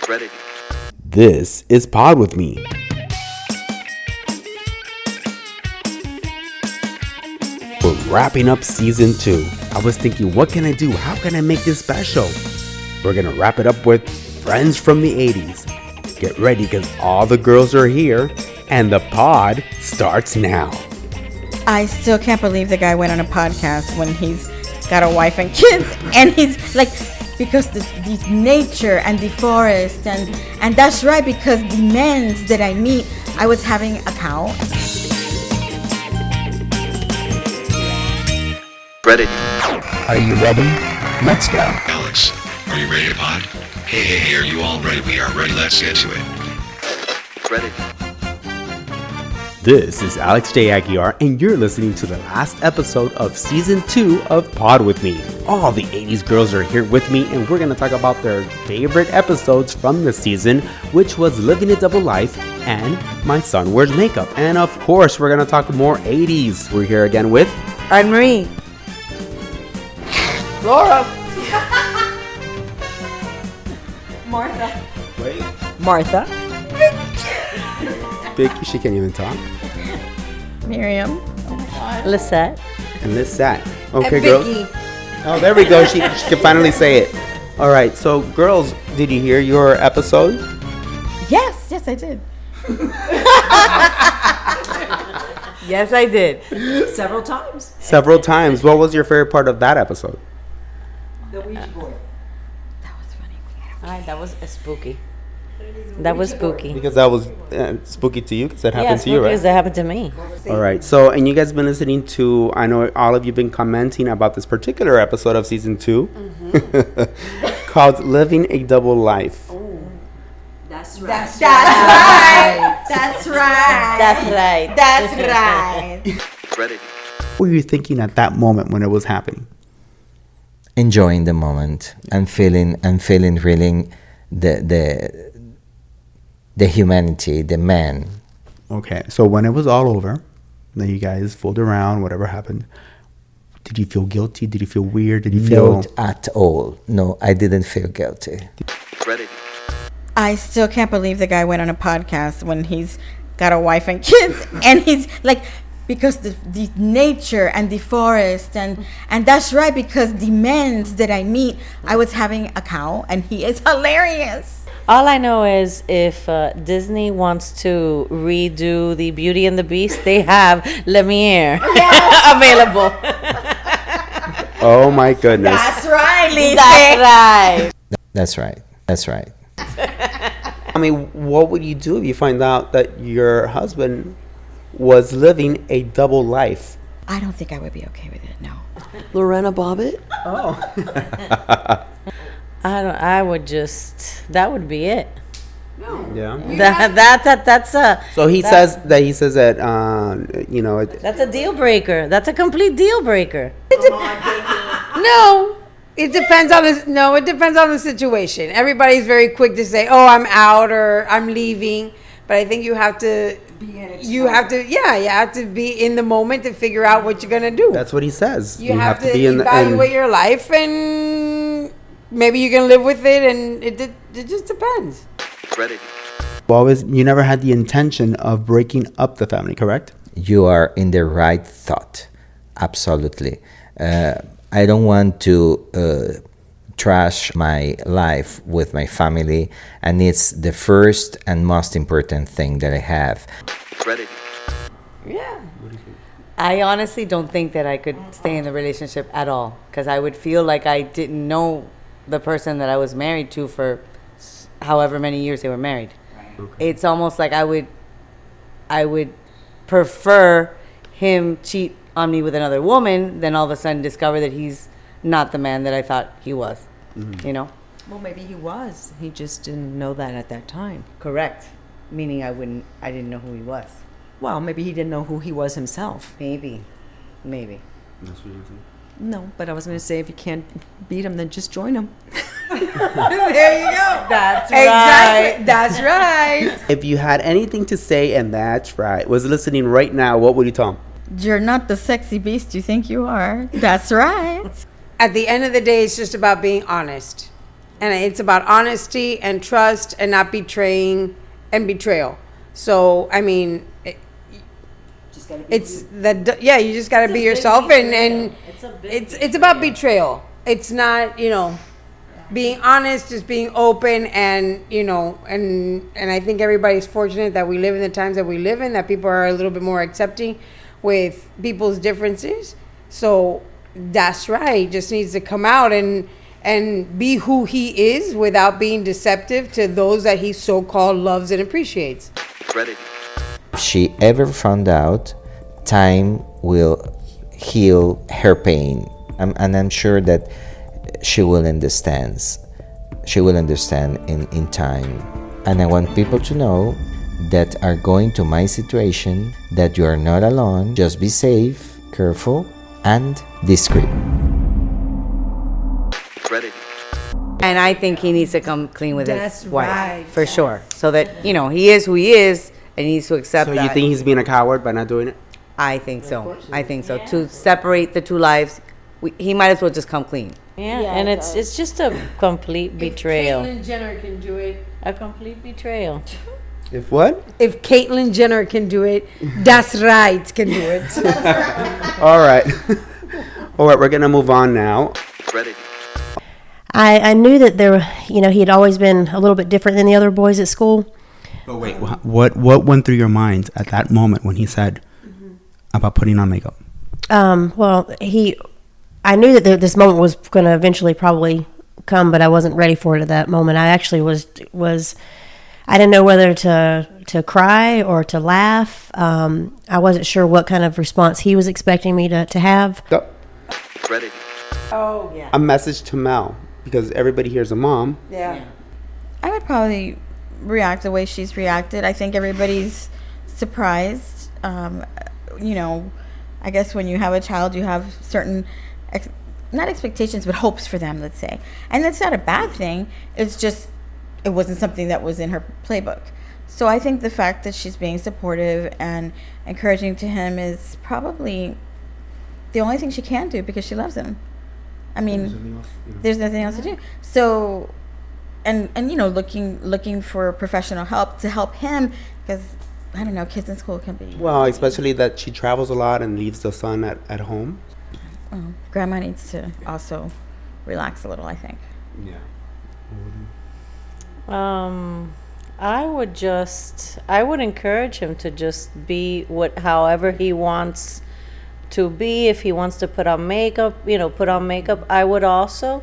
Ready. This is Pod With Me. We're wrapping up season 2. I was thinking, what can I do? How can I make this special? We're going to wrap it up with Friends from the 80s. Get ready because all the girls are here and the pod starts now. I still can't believe the guy went on a podcast when he's got a wife and kids, and he's like, because the nature and the forest, and that's right, because the men that I meet, I was having a cow. Ready. Are you ready? Let's go. Alex, are you ready to pod? Hey, are you all ready? We are ready. Let's get to it. Ready. This is Alex J. Aguiar, and you're listening to the last episode of Season 2 of Pod With Me. All the 80s girls are here with me, and we're going to talk about their favorite episodes from the season, which was Living a Double Life and My Son Wears Makeup. And of course, we're going to talk more 80s. We're here again with Anne-Marie. Laura. Martha. Wait. Martha. Vicky, she can't even talk. Miriam. Lisette. And Lisette. Okay, And girls. Vicky. Oh, there we go. She can finally say it. All right. So, girls, did you hear your episode? Yes, I did. Yes, I did. Several times. Several times. What was your favorite part of that episode? The Ouija board. That was funny. All right, that was spooky. That was spooky. Because that was spooky to you, because that happened to you, right? Because that happened to me. All right. So, and you guys been listening to, I know all of you been commenting about this particular episode of season 2 called Living a Double Life. That's right. That's right. That's right. That's right. That's right. Ready. What were you thinking at that moment when it was happening? Enjoying the moment and feeling really the humanity, the man. Okay. So when it was all over, then you guys fooled around, whatever happened. Did you feel guilty? Did you feel weird? Did you feel... Not at all. No, I didn't feel guilty. Ready. I still can't believe the guy went on a podcast when he's got a wife and kids, and he's like, because the nature and the forest, and that's right, because the men that I meet, I was having a cow, and he is hilarious. All I know is if Disney wants to redo the Beauty and the Beast, they have Lumiere available. Oh my goodness. That's right, Lisa. That's right. That's right. That's right. I mean, what would you do if you find out that your husband was living a double life? I don't think I would be okay with it, no. Lorena Bobbitt? I would just, that would be it. Yeah. That's a So he says that you know, that's a deal breaker. That's a complete deal breaker. No. It depends on it depends on the situation. Everybody's very quick to say, "Oh, I'm out" or "I'm leaving," but I think you have to you have to be in the moment to figure out what you're gonna do. that's what he says. You have to evaluate your life, and maybe you can live with it, and it just depends. Ready. You never had the intention of breaking up the family, correct? You are in the right thought. Absolutely. I don't want to trash my life with my family, and it's the first and most important thing that I have. Ready. Yeah. I honestly don't think that I could stay in the relationship at all, because I would feel like I didn't know the person that I was married to for however many years they were married. Okay. It's almost like I would prefer him cheat on me with another woman than all of a sudden discover that he's not the man that I thought he was. You know? Well, maybe he was. He just didn't know that at that time. Correct. Meaning I didn't know who he was. Well, maybe he didn't know who he was himself. Maybe. That's what you think. No, but I was going to say, if you can't beat him, then just join him. There you go. That's Exactly. That's right. If you had anything to say, and that's right, was listening right now, what would you tell him? You're not the sexy beast you think you are. That's right. At the end of the day, it's just about being honest. And it's about honesty and trust and not betraying and betrayal. So, I mean, it's that, yeah, you just got to be yourself, and it's about betrayal. It's not, being honest, just being open, and and I think everybody's fortunate that we live in the times that we live in, that people are a little bit more accepting with people's differences. So that's right. Just needs to come out and be who he is without being deceptive to those that he so-called loves and appreciates. Ready. If she ever found out, time will heal her pain. And I'm sure that she will understand. She will understand in time. And I want people to know that are going to my situation that you are not alone. Just be safe, careful, and discreet. Ready. And I think he needs to come clean with That's his wife, right. for sure. So that, he is who he is, and he needs to accept So that. you think he's being a coward by not doing it? I think so. I think so. To separate the two lives, he might as well just come clean. Yeah, and it's just a complete betrayal. Caitlyn Jenner can do it. A complete betrayal. If what? If Caitlyn Jenner can do it, that's right, can do it. All right. All right, we're going to move on now. Ready. I knew that he had always been a little bit different than the other boys at school. But wait, what went through your mind at that moment when he said about putting on makeup? Well, I knew that this moment was going to eventually probably come, but I wasn't ready for it at that moment. I actually was I didn't know whether to cry or to laugh. I wasn't sure what kind of response he was expecting me to have. Go. Ready. Oh, yeah. A message to Mel, because everybody here's a mom. Yeah. I would probably react the way she's reacted. I think everybody's surprised. I guess when you have a child, you have certain, not expectations, but hopes for them, let's say. And that's not a bad thing. It's just, it wasn't something that was in her playbook. So I think the fact that she's being supportive and encouraging to him is probably the only thing she can do, because she loves him. I mean, there's nothing else to do. So, and looking for professional help to help him, because I don't know, kids in school can be. Well, especially that she travels a lot and leaves the son at home. Grandma needs to also relax a little, I think. Yeah. I would encourage him to just be however he wants to be. If he wants to put on makeup. I would also,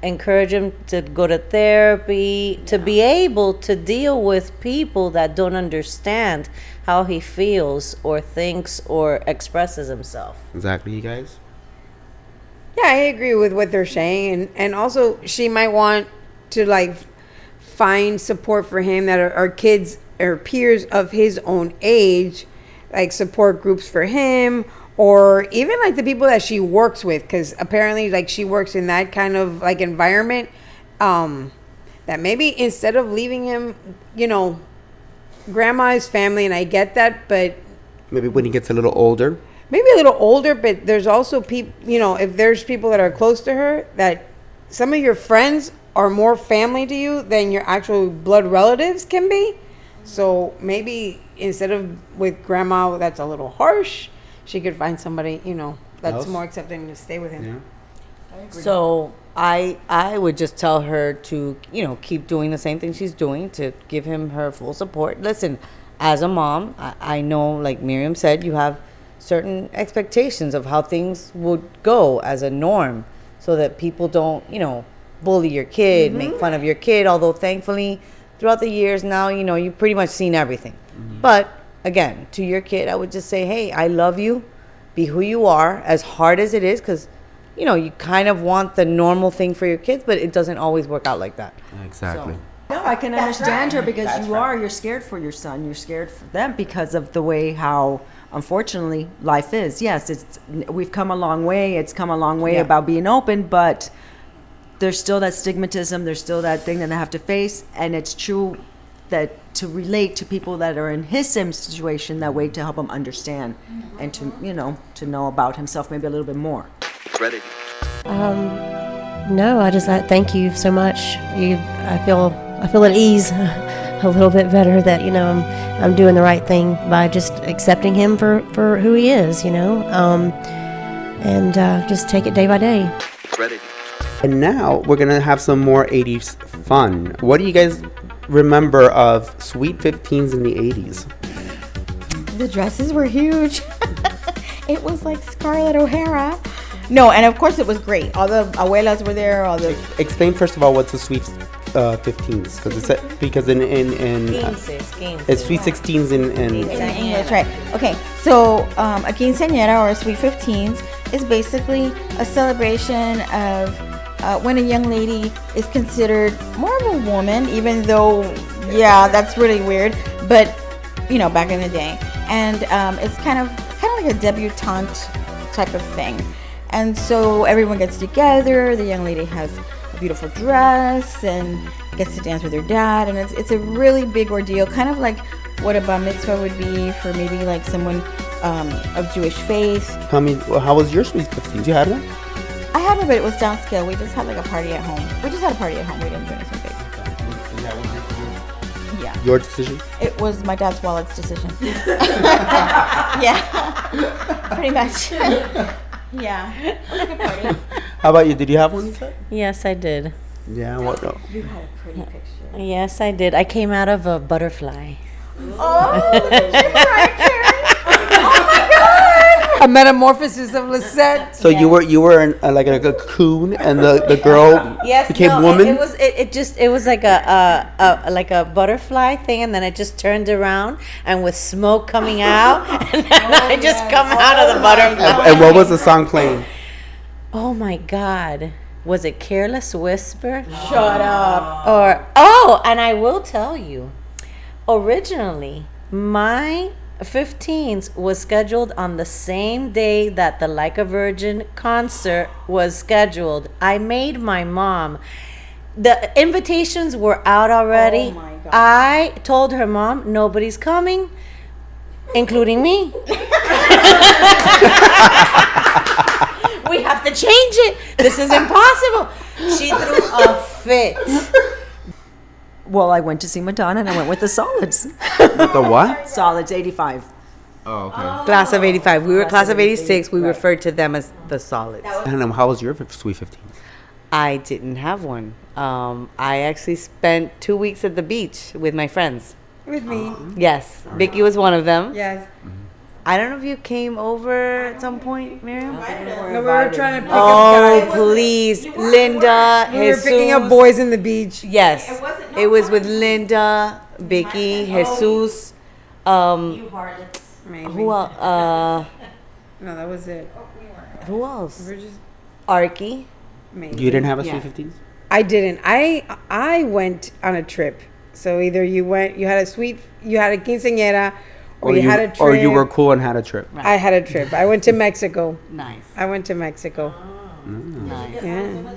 encourage him to go to therapy, to be able to deal with people that don't understand how he feels or thinks or expresses himself. Exactly, you guys. Yeah, I agree with what they're saying, and also she might want to find support for him that are kids or peers of his own age, like support groups for him, or even the people that she works with, because apparently she works in that kind of environment, that maybe instead of leaving him, grandma's family, and I get that, but Maybe when he gets a little older. maybe a little older, but there's also people, if there's people that are close to her, that some of your friends are more family to you than your actual blood relatives can be. So maybe instead of with grandma, that's a little harsh, she could find somebody, that's Else? more accepting to stay with him. Yeah. So I would just tell her to, keep doing the same thing she's doing, to give him her full support. Listen, as a mom, I know, like Miriam said, you have certain expectations of how things would go as a norm, so that people don't, bully your kid, make fun of your kid. Although thankfully, throughout the years now, you've pretty much seen everything. But again, to your kid, I would just say, hey, I love you. Be who you are, as hard as it is, because you kind of want the normal thing for your kids, but it doesn't always work out like that. Exactly. No, I can understand her, because you're scared for your son. You're scared for them because of the way how, unfortunately, life is. Yes, we've come a long way. It's come a long way about being open, but there's still that stigmatism. There's still that thing that I have to face. And it's true that to relate to people that are in his same situation that way, to help him understand and to know about himself maybe a little bit more. Ready. No, I thank you so much. I feel at ease a little bit better that I'm doing the right thing by just accepting him for who he is, and just take it day by day. And now we're gonna have some more 80s fun. What do you guys remember of Sweet 15s in the 80s? The dresses were huge. It was like Scarlett O'Hara. No, and of course it was great. All the abuelas were there. All the Explain first of all what's a Sweet 15s, because in it's Sweet 16s in English, right? Okay, so a quinceañera or a Sweet 15s is basically a celebration of when a young lady is considered more of a woman, even though, yeah, that's really weird, but back in the day, and it's kind of like a debutante type of thing, and so everyone gets together. The young lady has a beautiful dress and gets to dance with her dad, and it's a really big ordeal, kind of like what a bar mitzvah would be for maybe like someone of Jewish faith. How was your Sweet 15s? You had one? I had one, but it was downscale. We just had like a party at home. We didn't do anything big. Yeah. Your decision? It was my dad's wallet's decision. Yeah. Pretty much. Yeah. It was a good party. How about you? Did you have one? Yes, I did. Yeah, what? You had a pretty picture. Yes, I did. I came out of a butterfly. Oh, A metamorphosis of Lisette. So you were in, like a cocoon, and the girl became woman. It was like a butterfly thing, and then it just turned around, and with smoke coming out, and then I just come out of the butterfly. And what was the song playing? Oh my God. Was it Careless Whisper? Shut up. And I will tell you, originally, my 15s was scheduled on the same day that the Like a Virgin concert was scheduled. I made my mom. The invitations were out already. Oh my God. I told her, Mom, nobody's coming, including me. We have to change it. This is impossible. She threw a fit. Well, I went to see Madonna and I went with the Solids. The what? Solids 85. Oh, okay. Class of 85. We were class of 86. We referred to them as the Solids. And how was your Sweet 15? I didn't have one. I actually spent 2 weeks at the beach with my friends. With me. Yes. Vicky was one of them. Yes. I don't know if you came over at some point, Miriam. No, we were trying to pick Oh, up guys. please. Linda, We were picking up Jesus. boys in the beach. Yes. It was with Linda, Vicky, Jesus. Maybe. Who else? No, that was it. Who else? We were just Arky. maybe. You didn't have a Yeah. Sweet 15s? I didn't. I went on a trip. So either you had a quinceañera, or you had a trip. Or you were cool and had a trip. I had a trip. I went to Mexico. Nice. I went to Mexico. Nice. Yeah.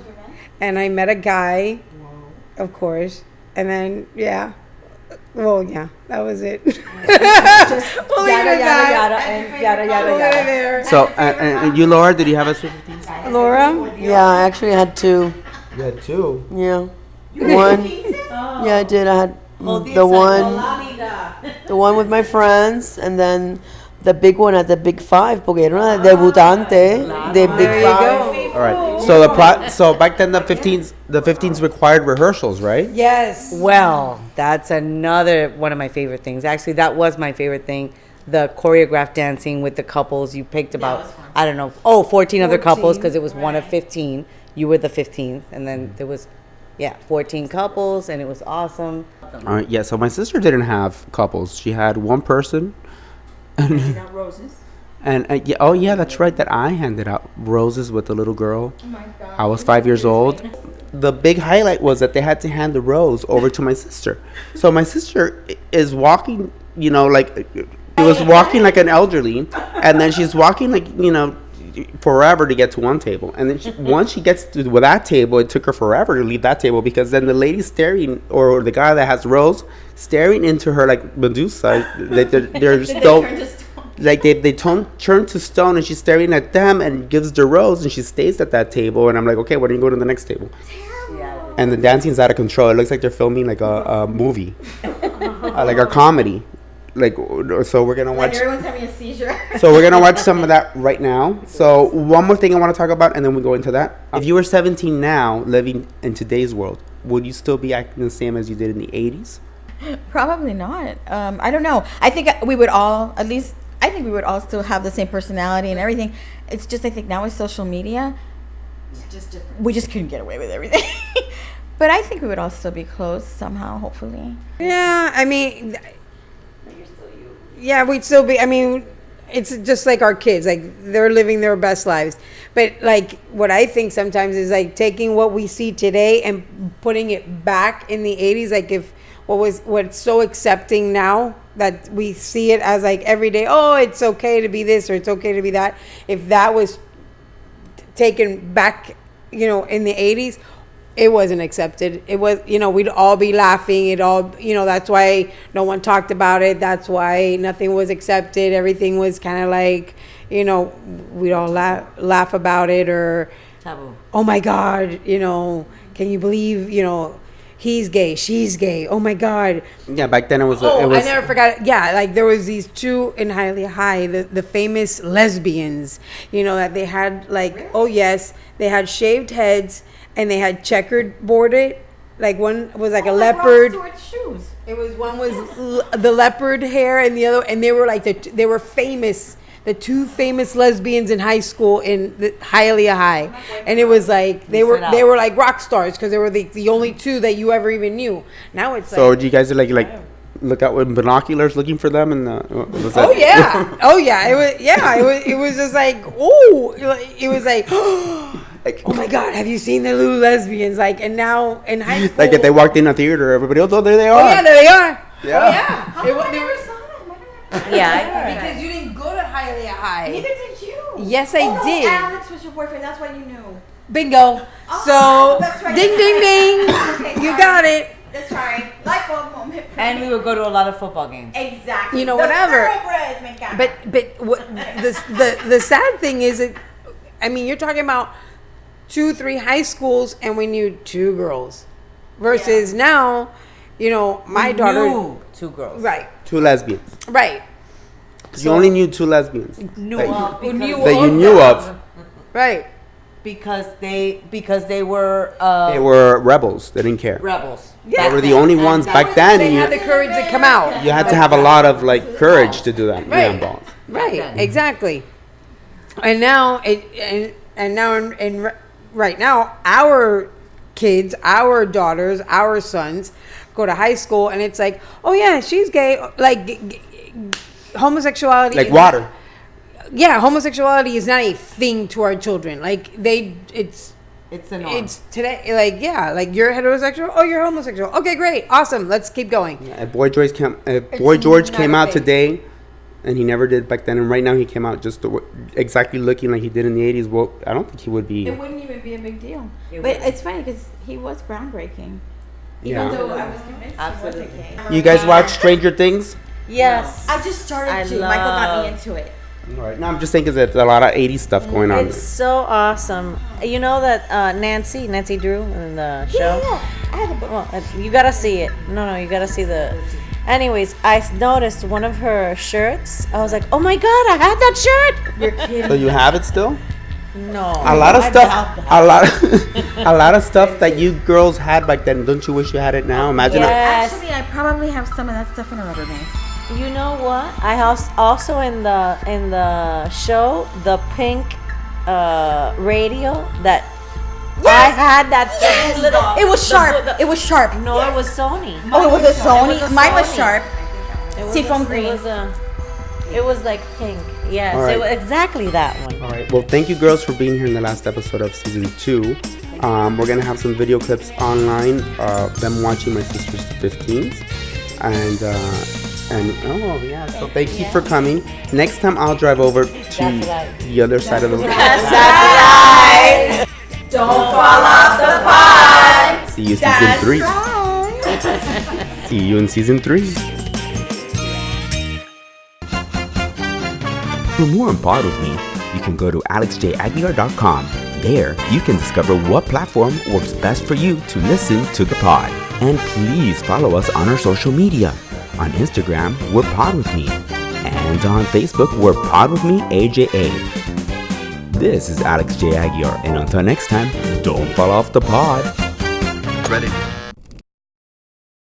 And I met a guy, of course. And then, yeah. Well, yeah, that was it. We'll leave it Yada, at yada, that. yada, and yada, yada, We'll leave it yada. there. So, and you, Laura, did you have a Sweet 15s? Laura? Yeah, I actually had two. You had two. Yeah. One. Yeah, I did. I had the one with my friends, and then the big one at the Big Five, porque era una debutante de Big Five. All right. So back then the 15s required rehearsals, right? Yes. Well, that's another one of my favorite things. Actually, that was my favorite thing. The choreographed dancing with the couples. You picked about, 14 other couples because it was one of 15. You were the 15th. And then there was, 14 couples, and it was awesome. All right. Yeah. So my sister didn't have couples. She had one person. Got roses. And that's right. That I handed out roses with the little girl. Oh my God. I was 5 years old. The big highlight was that they had to hand the rose over to my sister. So my sister is walking, was walking like an elderly, and then she's walking forever to get to one table. And then once she gets to that table, it took her forever to leave that table because then the lady staring, or the guy that has the rose, staring into her like Medusa. They're so. like they turn to stone, and she's staring at them and gives the rose, and she stays at that table, and I'm like, okay, why don't you go to the next table? And the dancing's out of control. It looks like they're filming like a movie, like a comedy. Like, so we're gonna watch. Like everyone's having a seizure. So we're gonna watch some of that right now. So one more thing I want to talk about, and then we go into that. If you were 17 now, living in today's world, would you still be acting the same as you did in the 80s? Probably not. I don't know. I think we would all, at least, I think we would all still have the same personality and everything. It's just, I think now with social media, It's just different. we just couldn't get away with everything. But I think we would all still be close somehow, hopefully. Yeah, I mean, yeah, we'd still be. I mean, it's just like our kids. Like, they're living their best lives. But like, what I think sometimes is like taking what we see today and putting it back in the 80s. Like, if what's so accepting now that we see it as like every day, oh, it's okay to be this or it's okay to be that. If that was taken back, in the 80s, it wasn't accepted. It was, we'd all be laughing. It all, that's why no one talked about it. That's why nothing was accepted. Everything was kind of like, we'd all laugh about it, or Taboo. Oh my God, can you believe, he's gay, she's gay. Oh my God. Yeah, back then it was. I never forgot. Yeah, like there was these two in Hialeah High, the famous lesbians, that they had like, oh yes, they had shaved heads and they had checkered boarded. Like one was like a leopard. Shoes. It was one was the leopard hair and the other, and they were like they were famous. The two famous lesbians in high school in the Hialeah High, and it was like they were like rock stars because they were the only two that you ever even knew. Now it's so like, do you guys like look out with binoculars looking for them and was that? oh yeah, it was just like, oh, it was like, like, oh my God, have you seen the little lesbians? Like, and now in high school, like if they walked in a theater, everybody else, oh, there they are. Oh yeah, there they are. Yeah. Oh yeah. How come I never saw them? Yeah, Because you didn't go to Hialeah High. Neither did you. Yes, I did. Alex was your boyfriend. That's why you knew. Bingo. Oh, So, that's right. ding, ding, ding. Okay, You sorry. got it. That's right. Light bulb moment. and we would go to a lot of football games. Exactly. Whatever. Thoroughbreds, me encanta. But what the sad thing is, you're talking about 2-3 high schools, and we knew 2 girls, versus now, my daughter Knew 2 girls. right, 2 lesbians. right, You only knew 2 lesbians. Knew that, of you, because- that you knew of. right. because they were They were rebels. They didn't care. rebels. Yeah. They were the only ones back then. They had the courage to come out. You had to have a lot of like courage to do that. Right. Yeah, balls. Right, exactly. And now right now our kids, our daughters, our sons go to high school, and it's like, oh yeah, she's gay. Like homosexuality, Like is water. not- yeah, homosexuality is not a thing to our children. Like it's the norm. It's today. Like like you're heterosexual. Oh, you're homosexual. Okay, great, awesome. Let's keep going. Yeah, Boy George came not out a thing. today, and he never did back then. And right now he came out just exactly looking like he did in the 80s. Well, I don't think he would be. It wouldn't even be a big deal. It But wouldn't. it's funny because he was groundbreaking. Yeah. Even though I was convinced Absolutely. he wasn't gay. You guys watch Stranger Things? Yes. I just started I to. Michael got love- me into it. All right. No, I'm just thinking that there's a lot of 80s stuff going on. It's so awesome. You know that Nancy Drew in the show? Yeah. I had the book. Well, you gotta see it. No, you gotta see the. Anyways, I noticed one of her shirts. I was like, oh my God, I had that shirt. You're kidding. So you have it still? No. A lot of I stuff. doubt that. A lot of stuff that you girls had back then. Don't you wish you had it now? Imagine. Yes. Actually, I probably have some of that stuff in a Rubbermaid. You know what? I also in the show the pink radio that I had that little. It was sharp. It was sharp. No, it was Sony. Oh, it was a Sony. It was a Mine was Sony. sharp. It was Seafoam a- green. It was like pink. Yes, All right. it was exactly that one. All right. Well, thank you, girls, for being here in the last episode of season 2. We're gonna have some video clips online of them watching my sister's 15s, and oh yeah. So thank you for coming. Next time I'll drive over to the other side of the. Don't fall off the pod. See you season 3. See you in season 3. For more on Pod With Me, you can go to alexjaguiar.com. There, you can discover what platform works best for you to listen to the pod. And please follow us on our social media. On Instagram, we're Pod With Me. And on Facebook, we're Pod With Me AJA. This is Alex J. Aguiar, and until next time, don't fall off the pod. Ready?